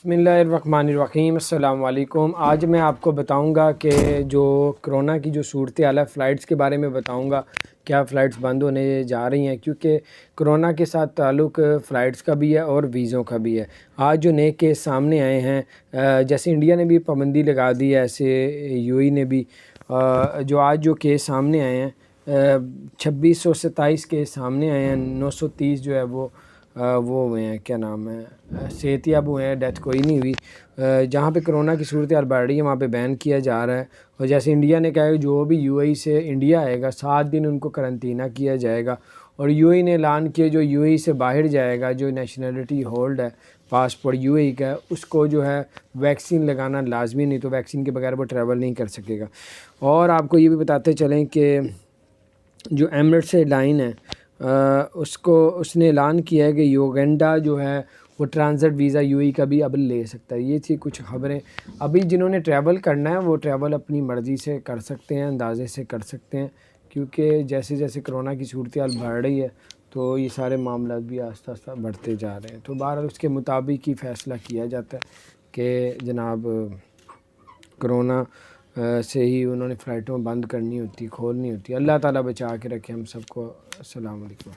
बिस्मिल्लाहिर्रहमानिर्रहीम। अस्सलाम वालेकुम। आज मैं आपको बताऊंगा कि जो कोरोना की जो सूरत हाल है, फ़्लाइट्स के बारे में बताऊंगा। क्या फ़्लाइट्स बंद होने जा रही हैं, क्योंकि कोरोना के साथ ताल्लुक़ फ़्लाइट्स का भी है और वीज़ों का भी है। आज जो नए केस सामने आए हैं, जैसे इंडिया ने भी पाबंदी लगा दी है, ऐसे यूएई ने भी। जो आज जो केस सामने आए हैं, 2627 केस सामने आए हैं। 930 जो है वो हुए हैं, क्या नाम है, सेहतियाब हुए हैं, डेथ कोई नहीं हुई। जहाँ पे कोरोना की सूरत हाल बढ़ रही है वहाँ पे बैन किया जा रहा है। और जैसे इंडिया ने कहा है, जो भी यूएई से इंडिया आएगा 7 दिन उनको करंटीना किया जाएगा। और यूएई ने ऐलान किया, जो यूएई से बाहर जाएगा, जो नेशनलिटी होल्ड है, पासपोर्ट यूएई का है, उसको जो है वैक्सीन लगाना लाजमी, नहीं तो वैक्सीन के बगैर वो ट्रैवल नहीं कर सकेगा। और आपको ये भी बताते चलें कि जो एमिरेट्स एयरलाइन है, उसने ऐलान किया है कि युगांडा जो है वो ट्रांजिट वीज़ा यूएई का भी अब ले सकता है। ये थी कुछ खबरें। अभी जिन्होंने ट्रैवल करना है वो ट्रैवल अपनी मर्ज़ी से कर सकते हैं, अंदाज़े से कर सकते हैं, क्योंकि जैसे जैसे कोरोना की सूरत हाल बढ़ रही है तो ये सारे मामला भी आस्ता आस्ता बढ़ते जा रहे हैं। तो बहरहाल उसके मुताबिक ही फ़ैसला किया जाता है कि जनाब कोरोना से ही उन्होंने फ़्लाइटों बंद करनी होती, खोलनी होती। अल्लाह ताला बचा के रखे हम सबको। अस्सलाम वालेकुम।